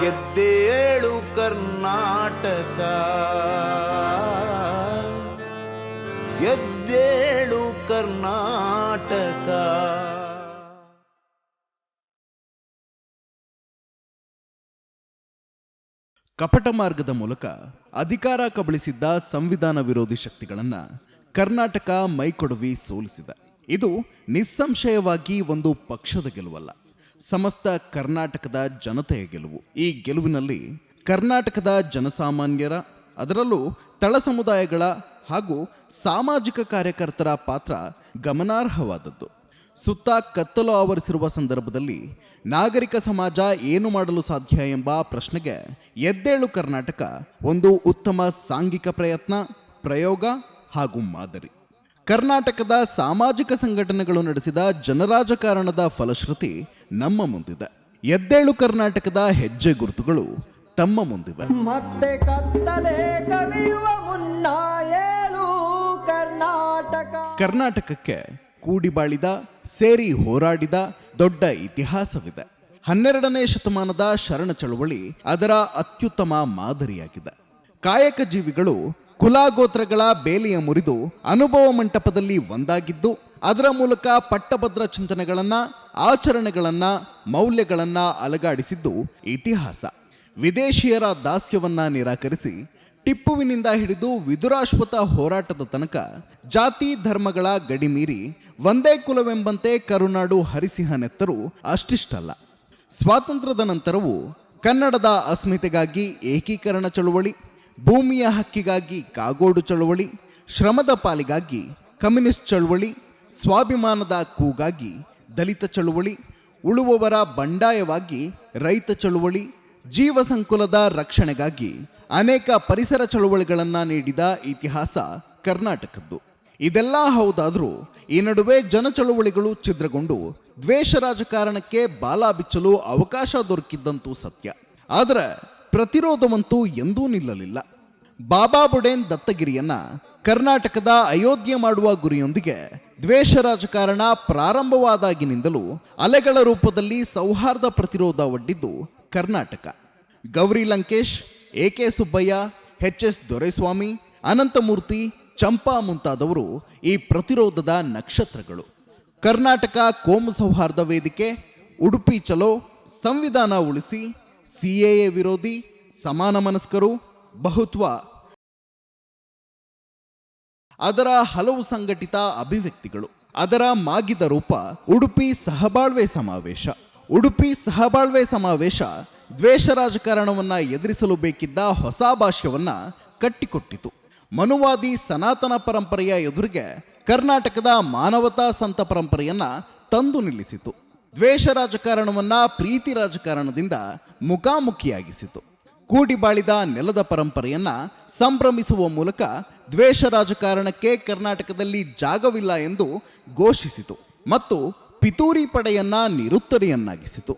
ಎದ್ದೇಳು ಕರ್ನಾಟಕ, ಎದ್ದೇಳು ಕರ್ನಾಟಕ. ಕಪಟ ಮಾರ್ಗದ ಮೂಲಕ ಅಧಿಕಾರ ಕಬಳಿಸಿದ್ದ ಸಂವಿಧಾನ ವಿರೋಧಿ ಶಕ್ತಿಗಳನ್ನು ಕರ್ನಾಟಕ ಮೈಕೊಡವಿ ಸೋಲಿಸಿದೆ. ಇದು ನಿಸ್ಸಂಶಯವಾಗಿ ಒಂದು ಪಕ್ಷದ ಗೆಲುವಲ್ಲ, ಸಮಸ್ತ ಕರ್ನಾಟಕದ ಜನತೆಯ ಗೆಲುವು. ಈ ಗೆಲುವಿನಲ್ಲಿ ಕರ್ನಾಟಕದ ಜನಸಾಮಾನ್ಯರ, ಅದರಲ್ಲೂ ತಳ ಸಮುದಾಯಗಳ ಹಾಗೂ ಸಾಮಾಜಿಕ ಕಾರ್ಯಕರ್ತರ ಪಾತ್ರ ಗಮನಾರ್ಹವಾದದ್ದು. ಸುತ್ತ ಕತ್ತಲು ಆವರಿಸಿರುವ ಸಂದರ್ಭದಲ್ಲಿ ನಾಗರಿಕ ಸಮಾಜ ಏನು ಮಾಡಲು ಸಾಧ್ಯ ಎಂಬ ಪ್ರಶ್ನೆಗೆ ಎದ್ದೇಳು ಕರ್ನಾಟಕ ಒಂದು ಉತ್ತಮ ಸಾಂಘಿಕ ಪ್ರಯತ್ನ, ಪ್ರಯೋಗ ಹಾಗೂ ಮಾದರಿ. ಕರ್ನಾಟಕದ ಸಾಮಾಜಿಕ ಸಂಘಟನೆಗಳು ನಡೆಸಿದ ಜನರಾಜಕಾರಣದ ಫಲಶ್ರುತಿ ನಮ್ಮ ಮುಂದಿದೆ. ಎದ್ದೇಳು ಕರ್ನಾಟಕದ ಹೆಜ್ಜೆ ಗುರುತುಗಳು ತಮ್ಮ ಮುಂದಿವೆ. ಮತ್ತೆ ಕತ್ತಲೆ ಕವಿಯುವ ಮುನ್ನ ಏಳು ಕರ್ನಾಟಕ. ಕರ್ನಾಟಕಕ್ಕೆ ಕೂಡಿ ಬಾಳಿದ, ಸೇರಿ ಹೋರಾಡಿದ ದೊಡ್ಡ ಇತಿಹಾಸವಿದೆ. 12ನೇ ಶತಮಾನದ ಶರಣ ಚಳುವಳಿ ಅದರ ಅತ್ಯುತ್ತಮ ಮಾದರಿಯಾಗಿದೆ. ಕಾಯಕ ಜೀವಿಗಳು ಕುಲಾಗೋತ್ರಗಳ ಬೇಲಿಯ ಮುರಿದು ಅನುಭವ ಮಂಟಪದಲ್ಲಿ ಒಂದಾಗಿದ್ದು, ಅದರ ಮೂಲಕ ಪಟ್ಟಭದ್ರ ಚಿಂತನೆಗಳನ್ನ, ಆಚರಣೆಗಳನ್ನ, ಮೌಲ್ಯಗಳನ್ನ ಅಲಗಾಡಿಸಿದ್ದು ಇತಿಹಾಸ. ವಿದೇಶಿಯರ ದಾಸ್ಯವನ್ನ ನಿರಾಕರಿಸಿ ಟಿಪ್ಪುವಿನಿಂದ ಹಿಡಿದು ವಿದುರಾಶ್ವತ ಹೋರಾಟದ ತನಕ ಜಾತಿ ಧರ್ಮಗಳ ಗಡಿ ಮೀರಿ ಒಂದೇ ಕುಲವೆಂಬಂತೆ ಕರುನಾಡು ಹರಿಸಿಹನೆತ್ತರು ಅಷ್ಟಿಷ್ಟಲ್ಲ. ಸ್ವಾತಂತ್ರ್ಯದ ನಂತರವೂ ಕನ್ನಡದ ಅಸ್ಮಿತೆಗಾಗಿ ಏಕೀಕರಣ ಚಳುವಳಿ, ಭೂಮಿಯ ಹಕ್ಕಿಗಾಗಿ ಕಾಗೋಡು ಚಳುವಳಿ, ಶ್ರಮದ ಪಾಲಿಗಾಗಿ ಕಮ್ಯುನಿಸ್ಟ್ ಚಳುವಳಿ, ಸ್ವಾಭಿಮಾನದ ಕೂಗಾಗಿ ದಲಿತ ಚಳುವಳಿ, ಉಳುವವರ ಬಂಡಾಯವಾಗಿ ರೈತ ಚಳುವಳಿ, ಜೀವ ಸಂಕುಲದ ರಕ್ಷಣೆಗಾಗಿ ಅನೇಕ ಪರಿಸರ ಚಳುವಳಿಗಳನ್ನು ನೀಡಿದ ಇತಿಹಾಸ ಕರ್ನಾಟಕದ್ದು. ಇದೆಲ್ಲ ಹೌದಾದರೂ ಈ ನಡುವೆ ಜನಚಳುವಳಿಗಳು ಛಿದ್ರಗೊಂಡು ದ್ವೇಷ ರಾಜಕಾರಣಕ್ಕೆ ಬಾಲ ಬಿಚ್ಚಲು ಅವಕಾಶ ದೊರಕಿದ್ದಂತೂ ಸತ್ಯ. ಆದರೆ ಪ್ರತಿರೋಧವಂತೂ ಎಂದೂ ನಿಲ್ಲಲಿಲ್ಲ. ಬಾಬಾ ಬುಡೇನ್ ದತ್ತಗಿರಿಯನ್ನ ಕರ್ನಾಟಕದ ಅಯೋಧ್ಯೆ ಮಾಡುವ ಗುರಿಯೊಂದಿಗೆ ದ್ವೇಷ ರಾಜಕಾರಣ ಪ್ರಾರಂಭವಾದಾಗಿನಿಂದಲೂ ಅಲೆಗಳ ರೂಪದಲ್ಲಿ ಸೌಹಾರ್ದ ಪ್ರತಿರೋಧ ಒಡ್ಡಿದ್ದು ಕರ್ನಾಟಕ. ಗೌರಿ ಲಂಕೇಶ್, ಎಕೆ ಸುಬ್ಬಯ್ಯ, ಎಚ್.ಎಸ್. ದೊರೆಸ್ವಾಮಿ, ಅನಂತಮೂರ್ತಿ, ಚಂಪಾ ಮುಂತಾದವರು ಈ ಪ್ರತಿರೋಧದ ನಕ್ಷತ್ರಗಳು. ಕರ್ನಾಟಕ ಕೋಮು ಸೌಹಾರ್ದ ವೇದಿಕೆ, ಉಡುಪಿ ಚಲೋ, ಸಂವಿಧಾನ ಉಳಿಸಿ, ಸಿಎಎ ವಿರೋಧಿ, ಸಮಾನ ಮನಸ್ಕರು, ಬಹುತ್ವ, ಅದರ ಹಲವು ಸಂಘಟಿತ ಅಭಿವ್ಯಕ್ತಿಗಳು. ಅದರ ಮಾಗಿದ ರೂಪ ಉಡುಪಿ ಸಹಬಾಳ್ವೆ ಸಮಾವೇಶ. ಉಡುಪಿ ಸಹಬಾಳ್ವೆ ಸಮಾವೇಶ ದ್ವೇಷ ರಾಜಕಾರಣವನ್ನ ಎದುರಿಸಲು ಬೇಕಿದ್ದ ಹೊಸ ಭಾಷ್ಯವನ್ನ ಕಟ್ಟಿಕೊಟ್ಟಿತು. ಮನುವಾದಿ ಸನಾತನ ಪರಂಪರೆಯ ಎದುರಿಗೆ ಕರ್ನಾಟಕದ ಮಾನವತಾ ಸಂತ ಪರಂಪರೆಯನ್ನ ತಂದು ನಿಲ್ಲಿಸಿತು. ದ್ವೇಷ ರಾಜಕಾರಣವನ್ನ ಪ್ರೀತಿ ರಾಜಕಾರಣದಿಂದ ಮುಖಾಮುಖಿಯಾಗಿಸಿತು. ಕೂಡಿ ಬಾಳಿದ ನೆಲದ ಪರಂಪರೆಯನ್ನ ಸಂಭ್ರಮಿಸುವ ಮೂಲಕ ದ್ವೇಷ ರಾಜಕಾರಣಕ್ಕೆ ಕರ್ನಾಟಕದಲ್ಲಿ ಜಾಗವಿಲ್ಲ ಎಂದು ಘೋಷಿಸಿತು ಮತ್ತು ಪಿತೂರಿ ಪಡೆಯನ್ನ ನಿರುತ್ತರಿಯನ್ನಾಗಿಸಿತು.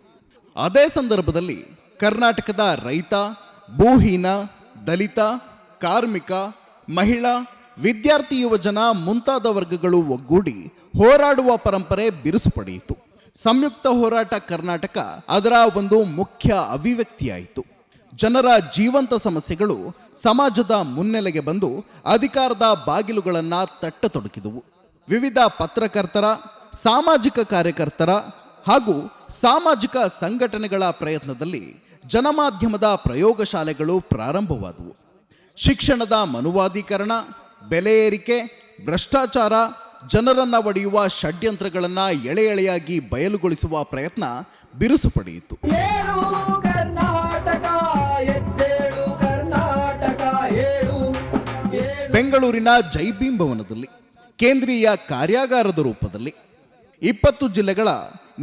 ಅದೇ ಸಂದರ್ಭದಲ್ಲಿ ಕರ್ನಾಟಕದ ರೈತ, ಭೂಹೀನ, ದಲಿತ, ಕಾರ್ಮಿಕ, ಮಹಿಳಾ, ವಿದ್ಯಾರ್ಥಿ, ಯುವಜನ ಮುಂತಾದ ವರ್ಗಗಳು ಒಗ್ಗೂಡಿ ಹೋರಾಡುವ ಪರಂಪರೆ ಬಿರುಸು ಪಡೆಯಿತು. ಸಂಯುಕ್ತ ಹೋರಾಟ ಕರ್ನಾಟಕ ಅದರ ಒಂದು ಮುಖ್ಯ ಅಭಿವ್ಯಕ್ತಿಯಾಯಿತು. ಜನರ ಜೀವಂತ ಸಮಸ್ಯೆಗಳು ಸಮಾಜದ ಮುನ್ನೆಲೆಗೆ ಬಂದು ಅಧಿಕಾರದ ಬಾಗಿಲುಗಳನ್ನು ತಟ್ಟತೊಡಕಿದವು. ವಿವಿಧ ಪತ್ರಕರ್ತರ, ಸಾಮಾಜಿಕ ಕಾರ್ಯಕರ್ತರ ಹಾಗೂ ಸಾಮಾಜಿಕ ಸಂಘಟನೆಗಳ ಪ್ರಯತ್ನದಲ್ಲಿ ಜನಮಾಧ್ಯಮದ ಪ್ರಯೋಗಶಾಲೆಗಳು ಪ್ರಾರಂಭವಾದವು. ಶಿಕ್ಷಣದ ಮನುವಾದೀಕರಣ, ಬೆಲೆ ಏರಿಕೆ, ಭ್ರಷ್ಟಾಚಾರ, ಜನರನ್ನ ಒಡೆಯುವ ಷಡ್ಯಂತ್ರಗಳನ್ನು ಎಳೆ ಎಳೆಯಾಗಿ ಬಯಲುಗೊಳಿಸುವ ಪ್ರಯತ್ನ ಬಿರುಸು ಪಡೆಯಿತು. ಬೆಂಗಳೂರಿನ ಜೈಭೀಮ್ ಭವನದಲ್ಲಿ ಕೇಂದ್ರೀಯ ಕಾರ್ಯಾಗಾರದ ರೂಪದಲ್ಲಿ 20 ಜಿಲ್ಲೆಗಳ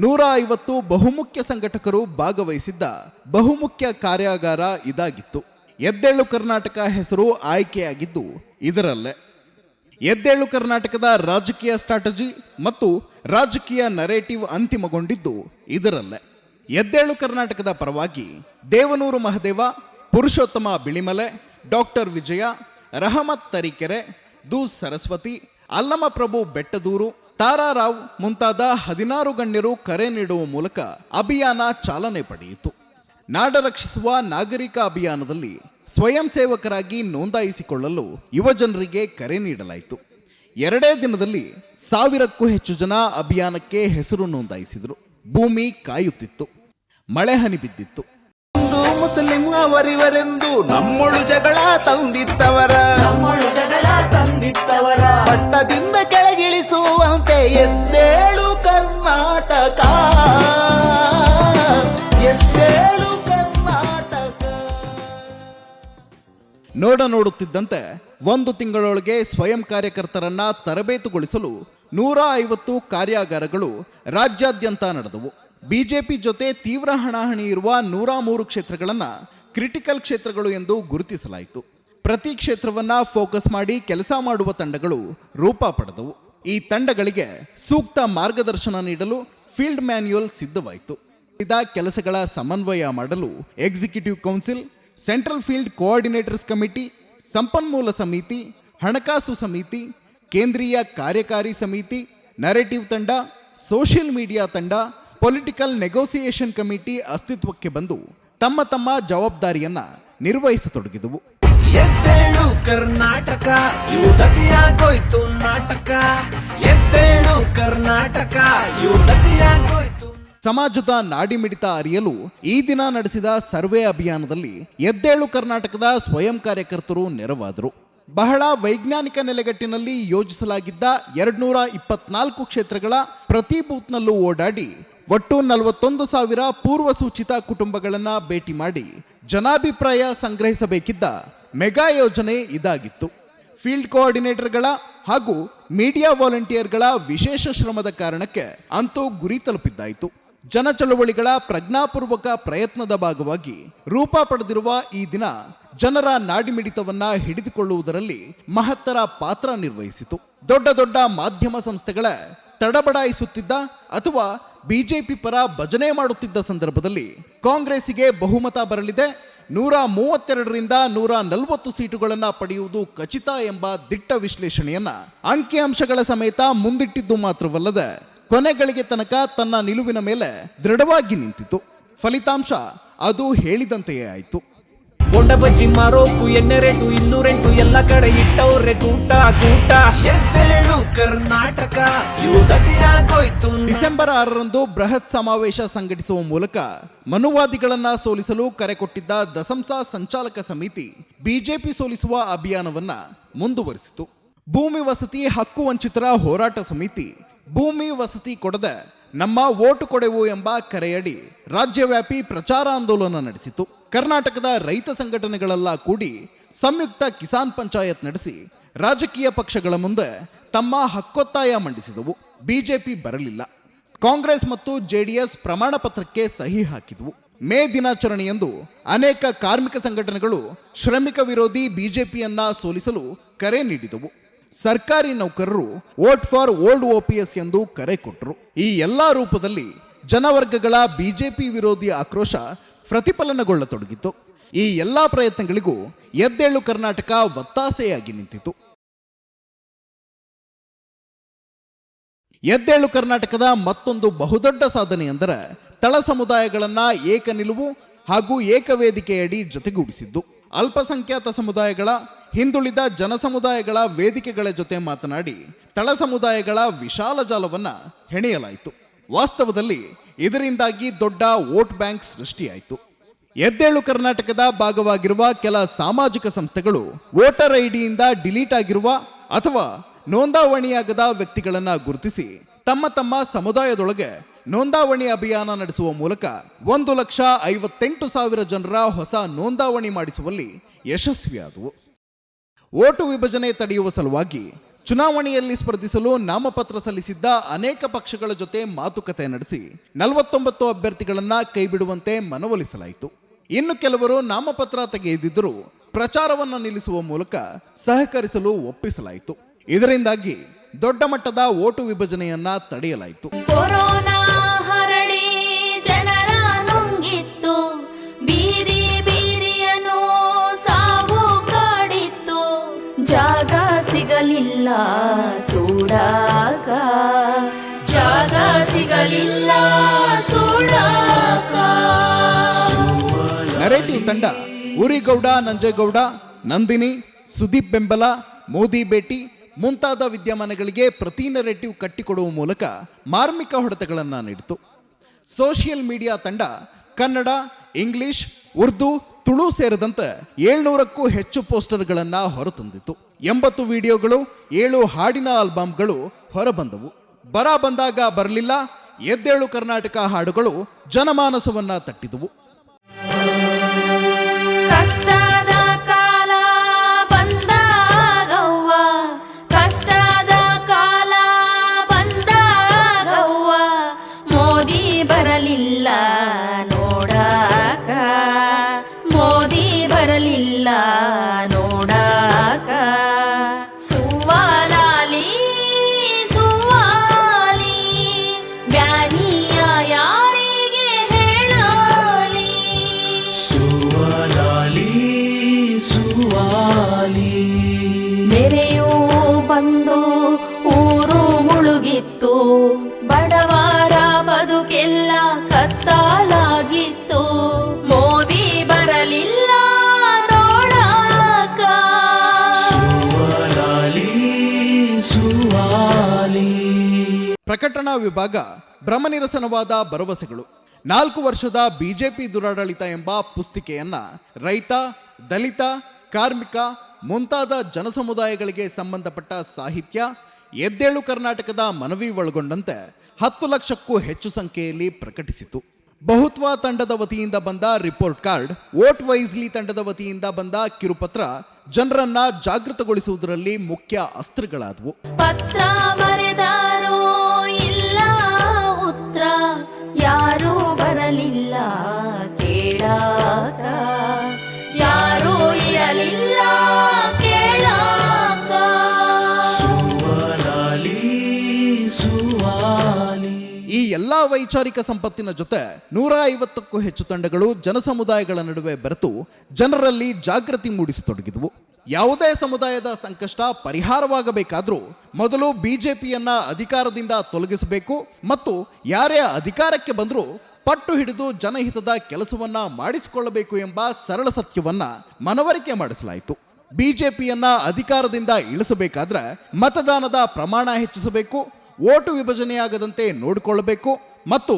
150 ಬಹುಮುಖ್ಯ ಸಂಘಟಕರು ಭಾಗವಹಿಸಿದ್ದ ಬಹುಮುಖ್ಯ ಕಾರ್ಯಾಗಾರ ಇದಾಗಿತ್ತು. ಎದ್ದೇಳು ಕರ್ನಾಟಕ ಹೆಸರು ಆಯ್ಕೆಯಾಗಿದ್ದು ಇದರಲ್ಲೇ. ಎದ್ದೇಳು ಕರ್ನಾಟಕದ ರಾಜಕೀಯ ಸ್ಟ್ರಾಟಜಿ ಮತ್ತು ರಾಜಕೀಯ ನರೇಟಿವ್ ಅಂತಿಮಗೊಂಡಿದ್ದು ಇದರಲ್ಲೇ. ಎದ್ದೇಳು ಕರ್ನಾಟಕದ ಪರವಾಗಿ ದೇವನೂರು ಮಹದೇವ, ಪುರುಷೋತ್ತಮ ಬಿಳಿಮಲೆ, ಡಾಕ್ಟರ್ ವಿಜಯ, ರಹಮತ್ ತರೀಕೆರೆ, ದೂಸ್ ಸರಸ್ವತಿ, ಅಲ್ಲಮಪ್ರಭು ಬೆಟ್ಟದೂರು, ತಾರಾರಾವ್ ಮುಂತಾದ 16 ಗಣ್ಯರು ಕರೆ ನೀಡುವ ಮೂಲಕ ಅಭಿಯಾನ ಚಾಲನೆ ಪಡೆಯಿತು. ನಾಡ ರಕ್ಷಿಸುವ ನಾಗರಿಕ ಅಭಿಯಾನದಲ್ಲಿ ಸ್ವಯಂ ಸೇವಕರಾಗಿ ನೋಂದಾಯಿಸಿಕೊಳ್ಳಲು ಯುವಜನರಿಗೆ ಕರೆ ನೀಡಲಾಯಿತು. 2 ದಿನದಲ್ಲಿ 1000ಕ್ಕೂ ಹೆಚ್ಚು ಜನ ಅಭಿಯಾನಕ್ಕೆ ಹೆಸರು ನೋಂದಾಯಿಸಿದರು. ಭೂಮಿ ಕಾಯುತ್ತಿತ್ತು, ಮಳೆ ಹನಿ ಬಿದ್ದಿತ್ತು. ಹಿಂದೂ ಮುಸ್ಲಿಂ ಅವರಿವರೆಂದು ನಮ್ಮೊಳು ಜಗಳ ತಂದಿತ್ತವರ ಪಟ್ಟದಿಂದ ಕೆಳಗಿಳಿಸುವಂತೆ ಎದ್ದೇಳು ಕರ್ನಾಟಕ, ಎದ್ದೇಳು ಕರ್ನಾಟಕ. ನೋಡುತ್ತಿದ್ದಂತೆ 1 ತಿಂಗಳೊಳಗೆ ಸ್ವಯಂ ಕಾರ್ಯಕರ್ತರನ್ನ ತರಬೇತುಗೊಳಿಸಲು 150 ಕಾರ್ಯಾಗಾರಗಳು ರಾಜ್ಯಾದ್ಯಂತ ನಡೆದವು. ಬಿಜೆಪಿ ಜೊತೆ ತೀವ್ರ ಹಣಾಹಣಿ ಇರುವ 103 ಕ್ಷೇತ್ರಗಳನ್ನು ಕ್ರಿಟಿಕಲ್ ಕ್ಷೇತ್ರಗಳು ಎಂದು ಗುರುತಿಸಲಾಯಿತು. ಪ್ರತಿ ಕ್ಷೇತ್ರವನ್ನ ಫೋಕಸ್ ಮಾಡಿ ಕೆಲಸ ಮಾಡುವ ತಂಡಗಳು ರೂಪ ಪಡೆದವು. ಈ ತಂಡಗಳಿಗೆ ಸೂಕ್ತ ಮಾರ್ಗದರ್ಶನ ನೀಡಲು ಫೀಲ್ಡ್ ಮ್ಯಾನ್ಯುಯಲ್ ಸಿದ್ಧವಾಯಿತು. ಕೆಲಸಗಳ ಸಮನ್ವಯ ಮಾಡಲು executive council, central field coordinators committee, ಸಂಪನ್ಮೂಲ ಸಮಿತಿ, ಹಣಕಾಸು ಸಮಿತಿ, ಕೇಂದ್ರೀಯ ಕಾರ್ಯಕಾರಿ ಸಮಿತಿ, ನರೇಟಿವ್ ತಂಡ, ಸೋಷಿಯಲ್ ಮೀಡಿಯಾ ತಂಡ, ಪೊಲಿಟಿಕಲ್ ನೆಗೋಸಿಯೇಷನ್ ಕಮಿಟಿ ಅಸ್ತಿತ್ವಕ್ಕೆ ಬಂದು ತಮ್ಮ ತಮ್ಮ ಜವಾಬ್ದಾರಿಯನ್ನ ನಿರ್ವಹಿಸತೊಡಗಿದವು. ಎದ್ದೇಳು ಕರ್ನಾಟಕ, ಯುವತಿಯಾಗೋಯ್ತು ನಾಟಕ. ಎದ್ದೇಳು ಕರ್ನಾಟಕ, ಯುವತಿಯಾಗೋಯ್ತು. ಸಮಾಜದ ನಾಡಿಮಿಡಿತ ಅರಿಯಲು ಈ ದಿನ ನಡೆಸಿದ ಸರ್ವೆ ಅಭಿಯಾನದಲ್ಲಿ ಎದ್ದೇಳು ಕರ್ನಾಟಕದ ಸ್ವಯಂ ಕಾರ್ಯಕರ್ತರು ನೆರವಾದರು. ಬಹಳ ವೈಜ್ಞಾನಿಕ ನೆಲೆಗಟ್ಟಿನಲ್ಲಿ ಯೋಜಿಸಲಾಗಿದ್ದ 224 ಕ್ಷೇತ್ರಗಳ ಪ್ರತಿ ಬೂತ್ನಲ್ಲೂ ಓಡಾಡಿ ಒಟ್ಟು 41,000 ಪೂರ್ವ ಸೂಚಿತ ಕುಟುಂಬಗಳನ್ನು ಭೇಟಿ ಮಾಡಿ ಜನಾಭಿಪ್ರಾಯ ಸಂಗ್ರಹಿಸಬೇಕಿದ್ದ ಮೆಗಾ ಯೋಜನೆ ಇದಾಗಿತ್ತು. ಫೀಲ್ಡ್ ಕೋಆರ್ಡಿನೇಟರ್ಗಳ ಹಾಗೂ ಮೀಡಿಯಾ ವಾಲಂಟಿಯರ್ಗಳ ವಿಶೇಷ ಶ್ರಮದ ಕಾರಣಕ್ಕೆ ಅಂತೂ ಗುರಿ ತಲುಪಿದ್ದಾಯಿತು. ಜನಚಳವಳಿಗಳ ಪ್ರಜ್ಞಾಪೂರ್ವಕ ಪ್ರಯತ್ನದ ಭಾಗವಾಗಿ ರೂಪ ಪಡೆದಿರುವ ಈ ದಿನ ಜನರ ನಾಡಿಮಿಡಿತವನ್ನ ಹಿಡಿದುಕೊಳ್ಳುವುದರಲ್ಲಿ ಮಹತ್ತರ ಪಾತ್ರ ನಿರ್ವಹಿಸಿತು. ದೊಡ್ಡ ದೊಡ್ಡ ಮಾಧ್ಯಮ ಸಂಸ್ಥೆಗಳ ತಡಬಡಾಯಿಸುತ್ತಿದ್ದ ಅಥವಾ ಬಿಜೆಪಿ ಪರ ಭಜನೆ ಮಾಡುತ್ತಿದ್ದ ಸಂದರ್ಭದಲ್ಲಿ ಕಾಂಗ್ರೆಸ್ಸಿಗೆ ಬಹುಮತ ಬರಲಿದೆ, 132ರಿಂದ 140 ಸೀಟುಗಳನ್ನು ಪಡೆಯುವುದು ಖಚಿತ ಎಂಬ ದಿಟ್ಟ ವಿಶ್ಲೇಷಣೆಯನ್ನ ಅಂಕಿಅಂಶಗಳ ಸಮೇತ ಮುಂದಿಟ್ಟಿದ್ದು ಮಾತ್ರವಲ್ಲದೆ ಕೊನೆಗಳಿಗೆ ತನಕ ತನ್ನ ನಿಲುವಿನ ಮೇಲೆ ದೃಢವಾಗಿ ನಿಂತಿತು. ಫಲಿತಾಂಶ ಅದು ಹೇಳಿದಂತೆಯೇ ಆಯಿತು. ಬೊಂಡ ಬಜ್ಜಿ ಮಾರೋಕು ಎಣ್ಣೆ ರೇಟು 208, ಎಲ್ಲ ಕಡೆ ಇಟ್ಟವ್ರೆ ಕೂಟ. ಎದ್ದೇಳು ಕರ್ನಾಟಕ, ಯುವತಿಯಾಗೋಯ್ತು. ಡಿಸೆಂಬರ್ 6ರಂದು ಬೃಹತ್ ಸಮಾವೇಶ ಸಂಘಟಿಸುವ ಮೂಲಕ ಮನುವಾದಿಗಳನ್ನ ಸೋಲಿಸಲು ಕರೆ ಕೊಟ್ಟಿದ್ದ ದಸಂಸ ಸಂಚಾಲಕ ಸಮಿತಿ ಬಿಜೆಪಿ ಸೋಲಿಸುವ ಅಭಿಯಾನವನ್ನ ಮುಂದುವರಿಸಿತು. ಭೂಮಿ ವಸತಿ ಹಕ್ಕು ವಂಚಿತರ ಹೋರಾಟ ಸಮಿತಿ ಭೂಮಿ ವಸತಿ ಕೊಡದೆ ನಮ್ಮ ಓಟು ಕೊಡೆವು ಎಂಬ ಕರೆಯಡಿ ರಾಜ್ಯವ್ಯಾಪಿ ಪ್ರಚಾರ ಆಂದೋಲನ ನಡೆಸಿತು. ಕರ್ನಾಟಕದ ರೈತ ಸಂಘಟನೆಗಳೆಲ್ಲ ಕೂಡಿ ಸಂಯುಕ್ತ ಕಿಸಾನ್ ಪಂಚಾಯತ್ ನಡೆಸಿ ರಾಜಕೀಯ ಪಕ್ಷಗಳ ಮುಂದೆ ತಮ್ಮ ಹಕ್ಕೊತ್ತಾಯ ಮಂಡಿಸಿದವು. ಬಿಜೆಪಿ ಬರಲಿಲ್ಲ. ಕಾಂಗ್ರೆಸ್ ಮತ್ತು ಜೆಡಿಎಸ್ ಪ್ರಮಾಣ ಪತ್ರಕ್ಕೆ ಸಹಿ ಹಾಕಿದವು. ಮೇ ದಿನಾಚರಣೆಯಂದು ಅನೇಕ ಕಾರ್ಮಿಕ ಸಂಘಟನೆಗಳು ಶ್ರಮಿಕ ವಿರೋಧಿ ಬಿಜೆಪಿಯನ್ನ ಸೋಲಿಸಲು ಕರೆ ನೀಡಿದವು. ಸರ್ಕಾರಿ ನೌಕರರು ವೋಟ್ ಫಾರ್ ಓಲ್ಡ್ OPS ಎಂದು ಕರೆ ಕೊಟ್ಟರು. ಈ ಎಲ್ಲಾ ರೂಪದಲ್ಲಿ ಜನವರ್ಗಗಳ ಬಿಜೆಪಿ ವಿರೋಧಿ ಆಕ್ರೋಶ ಪ್ರತಿಫಲನಗೊಳ್ಳತೊಡಗಿತು. ಈ ಎಲ್ಲಾ ಪ್ರಯತ್ನಗಳಿಗೂ ಎದ್ದೇಳು ಕರ್ನಾಟಕ ಒತ್ತಾಸೆಯಾಗಿ ನಿಂತಿತು. ಎದ್ದೇಳು ಕರ್ನಾಟಕದ ಮತ್ತೊಂದು ಬಹುದೊಡ್ಡ ಸಾಧನೆ ಎಂದರೆ ತಳ ಸಮುದಾಯಗಳನ್ನ ಏಕ ನಿಲುವು ಹಾಗೂ ಏಕವೇದಿಕೆಯಡಿ ಜೊತೆಗೂಡಿಸಿದ್ದು. ಅಲ್ಪಸಂಖ್ಯಾತ ಸಮುದಾಯಗಳ, ಹಿಂದುಳಿದ ಜನಸಮುದಾಯಗಳ ವೇದಿಕೆಗಳ ಜೊತೆ ಮಾತನಾಡಿ ತಳ ಸಮುದಾಯಗಳ ವಿಶಾಲ ಜಾಲವನ್ನ ಹೆಣೆಯಲಾಯಿತು. ವಾಸ್ತವದಲ್ಲಿ ಇದರಿಂದಾಗಿ ದೊಡ್ಡ ವೋಟ್ ಬ್ಯಾಂಕ್ ಸೃಷ್ಟಿಯಾಯಿತು. ಎದ್ದೇಳು ಕರ್ನಾಟಕದ ಭಾಗವಾಗಿರುವ ಕೆಲ ಸಾಮಾಜಿಕ ಸಂಸ್ಥೆಗಳು ವೋಟರ್ ಐಡಿಯಿಂದ ಡಿಲೀಟ್ ಆಗಿರುವ ಅಥವಾ ನೋಂದಾವಣಿಯಾಗದ ವ್ಯಕ್ತಿಗಳನ್ನ ಗುರುತಿಸಿ ತಮ್ಮ ತಮ್ಮ ಸಮುದಾಯದೊಳಗೆ ನೋಂದಾವಣಿ ಅಭಿಯಾನ ನಡೆಸುವ ಮೂಲಕ 1,58,000 ಜನರ ಹೊಸ ನೋಂದಾವಣಿ ಮಾಡಿಸುವಲ್ಲಿ ಯಶಸ್ವಿಯಾದವು. ಓಟು ವಿಭಜನೆ ತಡೆಯುವ ಸಲುವಾಗಿ ಚುನಾವಣೆಯಲ್ಲಿ ಸ್ಪರ್ಧಿಸಲು ನಾಮಪತ್ರ ಸಲ್ಲಿಸಿದ್ದ ಅನೇಕ ಪಕ್ಷಗಳ ಜೊತೆ ಮಾತುಕತೆ ನಡೆಸಿ 49 ಅಭ್ಯರ್ಥಿಗಳನ್ನ ಕೈಬಿಡುವಂತೆ ಮನವೊಲಿಸಲಾಯಿತು. ಇನ್ನು ಕೆಲವರು ನಾಮಪತ್ರ ತೆಗೆಯದಿದ್ದರೂ ಪ್ರಚಾರವನ್ನು ನಿಲ್ಲಿಸುವ ಮೂಲಕ ಸಹಕರಿಸಲು ಒಪ್ಪಿಸಲಾಯಿತು. ಇದರಿಂದಾಗಿ ದೊಡ್ಡ ಮಟ್ಟದ ಓಟು ವಿಭಜನೆಯನ್ನ ತಡೆಯಲಾಯಿತು. ಕೊರೋನಾ ಹರಡಿ ಜನರ ನುಂಗಿತ್ತು, ಬೀದಿ ಬೀದಿಯನು ಸಾವು ಕಾಡಿತ್ತು, ಜಾಗ ಸಿಗಲಿಲ್ಲ ಸೂಡಾಕ, ಜಾಗ ಸಿಗಲಿಲ್ಲ ಸೂಡಾಕ. ನರೇಟಿವ್ ತಂಡ ಉರಿಗೌಡ ನಂಜೇಗೌಡ, ನಂದಿನಿ, ಸುದೀಪ್ ಬೆಂಬಲ, ಮೋದಿ ಭೇಟಿ ಮುಂತಾದ ವಿದ್ಯಮಾನಗಳಿಗೆ ಪ್ರತಿ ನರೇಟಿವ್ ಕಟ್ಟಿಕೊಡುವ ಮೂಲಕ ಮಾರ್ಮಿಕ ಹೊಡೆತಗಳನ್ನು ನೀಡಿತು. ಸೋಷಿಯಲ್ ಮೀಡಿಯಾ ತಂಡ ಕನ್ನಡ, ಇಂಗ್ಲಿಷ್, ಉರ್ದು, ತುಳು ಸೇರಿದಂತೆ 700ಕ್ಕೂ ಹೆಚ್ಚು ಪೋಸ್ಟರ್ಗಳನ್ನು ಹೊರತಂದಿತು. 80 ವಿಡಿಯೋಗಳು, 7 ಹಾಡಿನ ಆಲ್ಬಮ್ಗಳು ಹೊರಬಂದವು. ಬರ ಬಂದಾಗ ಬರಲಿಲ್ಲ, ಎದ್ದೇಳು ಕರ್ನಾಟಕ ಹಾಡುಗಳು ಜನಮಾನಸವನ್ನ ತಟ್ಟಿದುವು. ಕಷ್ಟದ ಕಾಲ ಬಂದಾಗವ್ವ, ಕಷ್ಟದ ಕಾಲ ಬಂದಾಗವ್ವ, ಮೋದಿ ಬರಲಿಲ್ಲ ನೋಡಾಕ, ಮೋದಿ ಬರಲಿಲ್ಲ ನೋಡಾಕ. ಸುವಾಲಾಲಿ ಸುವಾಲಿ, ಬ್ಯಾನಿಯ ಯಾರಿಗೆ ಹೇಳಲಿ. ಸುವಾಲಿ ಸುವಾಲಿ, ನೆರೆಯೂ ಬಂದು ಊರು ಮುಳುಗಿತ್ತು, ಬಡವರ ಬದುಕೆಲ್ಲ ಕತ್ತಲಾಗಿತ್ತು, ಮೋದಿ ಬರಲಿಲ್ಲ ನೋಡಾಕ. ಸುವಾಲಿ ಸುವಾಲಿ. ಪ್ರಕಟಣಾ ವಿಭಾಗ ಭ್ರಮನಿರಸನವಾದ ಭರವಸೆಗಳು 4 ವರ್ಷದ ಬಿಜೆಪಿ ದುರಾಡಳಿತ ಎಂಬ ಪುಸ್ತಿಕೆಯನ್ನ ರೈತ, ದಲಿತ, ಕಾರ್ಮಿಕ ಮುಂತಾದ ಜನಸಮುದಾಯಗಳಿಗೆ ಸಂಬಂಧಪಟ್ಟ ಸಾಹಿತ್ಯ, ಎದ್ದೇಳು ಕರ್ನಾಟಕದ ಮನವಿ ಒಳಗೊಂಡಂತೆ 10 ಲಕ್ಷಕ್ಕೂ ಹೆಚ್ಚು ಸಂಖ್ಯೆಯಲ್ಲಿ ಪ್ರಕಟಿಸಿತು. ಬಹುತ್ವ ತಂಡದ ವತಿಯಿಂದ ಬಂದ ರಿಪೋರ್ಟ್ ಕಾರ್ಡ್, ವೋಟ್ ವೈಸ್ಲಿ ತಂಡದ ವತಿಯಿಂದ ಬಂದ ಕಿರುಪತ್ರ ಜನರನ್ನ ಜಾಗೃತಗೊಳಿಸುವುದರಲ್ಲಿ ಮುಖ್ಯ ಅಸ್ತ್ರಗಳಾದವು. ಪತ್ರ ಬರೆದಾರೋ ಇಲ್ಲ ಉತ್ತರ, ಯಾರೂ ಬರಲಿಲ್ಲ ಕೇಳಾಕ, ಯಾರೂ ಇರಲಿಲ್ಲ ಕೇಳಾಕ. ಸುವಾಲಿ ಸುವಾಲಿ. ಈ ಎಲ್ಲಾ ವೈಚಾರಿಕ ಸಂಪತ್ತಿನ ಜೊತೆ 150ಕ್ಕೂ ಹೆಚ್ಚು ತಂಡಗಳು ಜನಸಮುದಾಯಗಳ ನಡುವೆ ಬೆರೆತು ಜನರಲ್ಲಿ ಜಾಗೃತಿ ಮೂಡಿಸತೊಡಗಿದವು. ಯಾವುದೇ ಸಮುದಾಯದ ಸಂಕಷ್ಟ ಪರಿಹಾರವಾಗಬೇಕಾದ್ರೂ ಮೊದಲು ಬಿಜೆಪಿಯನ್ನ ಅಧಿಕಾರದಿಂದ ತೊಲಗಿಸಬೇಕು ಮತ್ತು ಯಾರೇ ಅಧಿಕಾರಕ್ಕೆ ಬಂದರೂ ಪಟ್ಟು ಹಿಡಿದು ಜನಹಿತದ ಕೆಲಸವನ್ನ ಮಾಡಿಸಿಕೊಳ್ಳಬೇಕು ಎಂಬ ಸರಳ ಸತ್ಯವನ್ನ ಮನವರಿಕೆ ಮಾಡಿಸಲಾಯಿತು. ಬಿಜೆಪಿಯನ್ನ ಅಧಿಕಾರದಿಂದ ಇಳಿಸಬೇಕಾದ್ರೆ ಮತದಾನದ ಪ್ರಮಾಣ ಹೆಚ್ಚಿಸಬೇಕು, ಓಟು ವಿಭಜನೆಯಾಗದಂತೆ ನೋಡಿಕೊಳ್ಳಬೇಕು ಮತ್ತು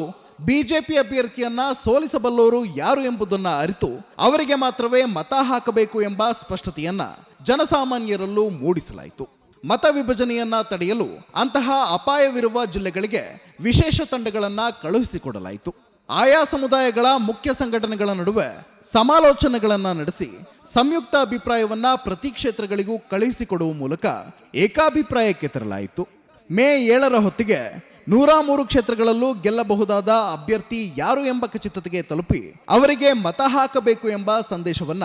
ಬಿಜೆಪಿ ಅಭ್ಯರ್ಥಿಯನ್ನ ಸೋಲಿಸಬಲ್ಲವರು ಯಾರು ಎಂಬುದನ್ನು ಅರಿತು ಅವರಿಗೆ ಮಾತ್ರವೇ ಮತ ಹಾಕಬೇಕು ಎಂಬ ಸ್ಪಷ್ಟತೆಯನ್ನ ಜನಸಾಮಾನ್ಯರಲ್ಲೂ ಮೂಡಿಸಲಾಯಿತು. ಮತ ವಿಭಜನೆಯನ್ನ ತಡೆಯಲು ಅಂತಹ ಅಪಾಯವಿರುವ ಜಿಲ್ಲೆಗಳಿಗೆ ವಿಶೇಷ ತಂಡಗಳನ್ನ ಕಳುಹಿಸಿಕೊಡಲಾಯಿತು. ಆಯಾ ಸಮುದಾಯಗಳ ಮುಖ್ಯ ಸಂಘಟನೆಗಳ ನಡುವೆ ಸಮಾಲೋಚನೆಗಳನ್ನ ನಡೆಸಿ ಸಂಯುಕ್ತ ಅಭಿಪ್ರಾಯವನ್ನ ಪ್ರತಿ ಕ್ಷೇತ್ರಗಳಿಗೂ ಕಳುಹಿಸಿಕೊಡುವ ಮೂಲಕ ಏಕಾಭಿಪ್ರಾಯಕ್ಕೆ ತರಲಾಯಿತು. ಮೇ 7ರ ಹೊತ್ತಿಗೆ 103 ಕ್ಷೇತ್ರಗಳಲ್ಲೂ ಗೆಲ್ಲಬಹುದಾದ ಅಭ್ಯರ್ಥಿ ಯಾರು ಎಂಬ ಖಚಿತತೆಗೆ ತಲುಪಿ ಅವರಿಗೆ ಮತ ಹಾಕಬೇಕು ಎಂಬ ಸಂದೇಶವನ್ನ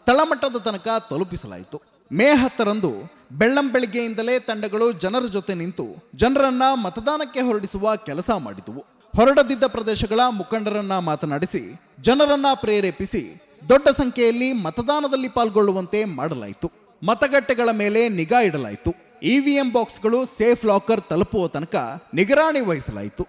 ತಳಮಟ್ಟದ ತನಕ ತಲುಪಿಸಲಾಯಿತು. ಮೇ 10ರಂದು ಬೆಳ್ಳಂಬೆಳಿಗ್ಗೆಯಿಂದಲೇ ತಂಡಗಳು ಜನರ ಜೊತೆ ನಿಂತು ಜನರನ್ನ ಮತದಾನಕ್ಕೆ ಹೊರಡಿಸುವ ಕೆಲಸ ಮಾಡಿದುವು. ಹೊರಡದಿದ್ದ ಪ್ರದೇಶಗಳ ಮುಖಂಡರನ್ನ ಮಾತನಾಡಿಸಿ ಜನರನ್ನ ಪ್ರೇರೇಪಿಸಿ ದೊಡ್ಡ ಸಂಖ್ಯೆಯಲ್ಲಿ ಮತದಾನದಲ್ಲಿ ಪಾಲ್ಗೊಳ್ಳುವಂತೆ ಮಾಡಲಾಯಿತು. ಮತಗಟ್ಟೆಗಳ ಮೇಲೆ ನಿಗಾ ಇಡಲಾಯಿತು. ಇವಿಎಂ ಬಾಕ್ಸ್ಗಳು ಸೇಫ್ ಲಾಕರ್ ತಲುಪುವ ತನಕ ನಿಗರಾಣಿ ವಹಿಸಲಾಯಿತು.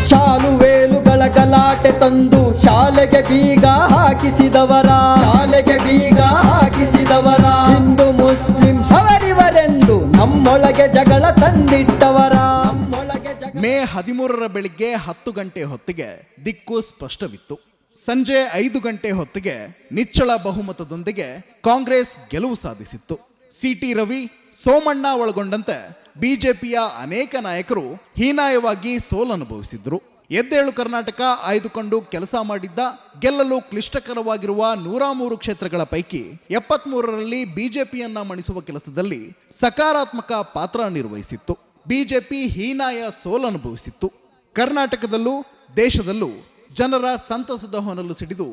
ಶಾಲುವೇಲುಗಳ ಗಲಾಟೆ ತಂದು ಶಾಲೆಗೆ ಬೀಗ ಹಾಕಿಸಿದವರ, ಶಾಲೆಗೆ ಬೀಗ ಹಾಕಿಸಿದವರ, ಹಿಂದೂ ಮುಸ್ಲಿಂ ಅವರಿವರೆಂದು ನಮ್ಮೊಳಗೆ ಜಗಳ ತಂದಿಟ್ಟವರ, ನಮ್ಮೊಳಗೆ ಮೇ 13ರ ಬೆಳಿಗ್ಗೆ 10 ಗಂಟೆ ಹೊತ್ತಿಗೆ ದಿಕ್ಕು ಸ್ಪಷ್ಟವಿತ್ತು. ಸಂಜೆ 5 ಗಂಟೆ ಹೊತ್ತಿಗೆ ನಿಚ್ಚಳ ಬಹುಮತದೊಂದಿಗೆ ಕಾಂಗ್ರೆಸ್ ಗೆಲುವು ಸಾಧಿಸಿತ್ತು. ಸಿಟಿ ರವಿ, ಸೋಮಣ್ಣ ಒಳಗೊಂಡಂತೆ ಬಿಜೆಪಿಯ ಅನೇಕ ನಾಯಕರು ಹೀನಾಯವಾಗಿ ಸೋಲನುಭವಿಸಿದ್ರು. ಎದ್ದೇಳು ಕರ್ನಾಟಕ ಆಯ್ದುಕೊಂಡು ಕೆಲಸ ಮಾಡಿದ್ದ ಗೆಲ್ಲಲು ಕ್ಲಿಷ್ಟಕರವಾಗಿರುವ 103 ಕ್ಷೇತ್ರಗಳ ಪೈಕಿ 73ರಲ್ಲಿ ಬಿಜೆಪಿಯನ್ನ ಮಣಿಸುವ ಕೆಲಸದಲ್ಲಿ ಸಕಾರಾತ್ಮಕ ಪಾತ್ರ ನಿರ್ವಹಿಸಿತ್ತು. ಬಿಜೆಪಿ ಹೀನಾಯ ಸೋಲನುಭವಿಸಿತ್ತು. ಕರ್ನಾಟಕದಲ್ಲೂ ದೇಶದಲ್ಲೂ ಜನರ ಸಂತಸದ ಹೊನಲು ಸಿಡಿದು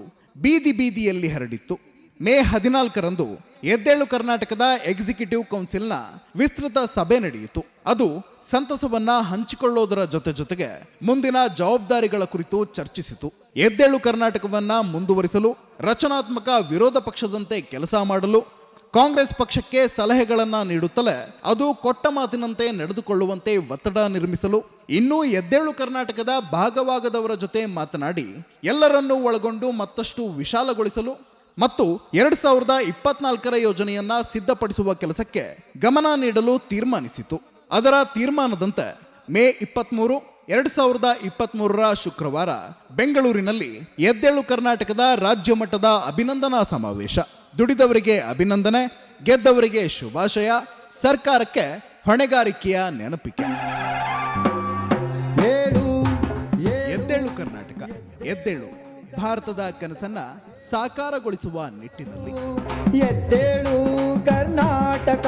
ಬೀದಿ ಬೀದಿಯಲ್ಲಿ ಹರಡಿತ್ತು. ಮೇ 14ರಂದು ಎದ್ದೇಳು ಕರ್ನಾಟಕದ ಎಕ್ಸಿಕ್ಯೂಟಿವ್ ಕೌನ್ಸಿಲ್ನ ವಿಸ್ತೃತ ಸಭೆ ನಡೆಯಿತು. ಅದು ಸಂತಸವನ್ನ ಹಂಚಿಕೊಳ್ಳೋದರ ಜೊತೆಗೆ ಮುಂದಿನ ಜವಾಬ್ದಾರಿಗಳ ಕುರಿತು ಚರ್ಚಿಸಿತು. ಎದ್ದೇಳು ಕರ್ನಾಟಕವನ್ನ ಮುಂದುವರಿಸಲು ರಚನಾತ್ಮಕ ವಿರೋಧ ಪಕ್ಷದಂತೆ ಕೆಲಸ ಮಾಡಲು ಕಾಂಗ್ರೆಸ್ ಪಕ್ಷಕ್ಕೆ ಸಲಹೆಗಳನ್ನ ನೀಡುತ್ತಲೇ ಅದು ಕೊಟ್ಟ ಮಾತಿನಂತೆ ನಡೆದುಕೊಳ್ಳುವಂತೆ ಒತ್ತಡ ನಿರ್ಮಿಸಲು, ಇನ್ನೂ ಎದ್ದೇಳು ಕರ್ನಾಟಕದ ಭಾಗವಾಗದವರ ಜೊತೆ ಮಾತನಾಡಿ ಎಲ್ಲರನ್ನೂ ಒಳಗೊಂಡು ಮತ್ತಷ್ಟು ವಿಶಾಲಗೊಳಿಸಲು ಮತ್ತು 2024ರ ಯೋಜನೆಯನ್ನ ಸಿದ್ಧಪಡಿಸುವ ಕೆಲಸಕ್ಕೆ ಗಮನ ನೀಡಲು ತೀರ್ಮಾನಿಸಿತು. ಅದರ ತೀರ್ಮಾನದಂತೆ ಮೇ 23, 2023ರ ಶುಕ್ರವಾರ ಬೆಂಗಳೂರಿನಲ್ಲಿ ಎದ್ದೇಳು ಕರ್ನಾಟಕದ ರಾಜ್ಯ ಮಟ್ಟದ ಅಭಿನಂದನಾ ಸಮಾವೇಶ. ದುಡಿದವರಿಗೆ ಅಭಿನಂದನೆ, ಗೆದ್ದವರಿಗೆ ಶುಭಾಶಯ, ಸರ್ಕಾರಕ್ಕೆ ಹೊಣೆಗಾರಿಕೆಯ ನೆನಪಿಕೆ. ಎದ್ದೇಳು ಕರ್ನಾಟಕ, ಎದ್ದೇಳು ಭಾರತದ ಕನಸನ್ನ ಸಾಕಾರಗೊಳಿಸುವ ನಿಟ್ಟಿನಲ್ಲಿ. ಎದ್ದೇಳು ಕರ್ನಾಟಕ.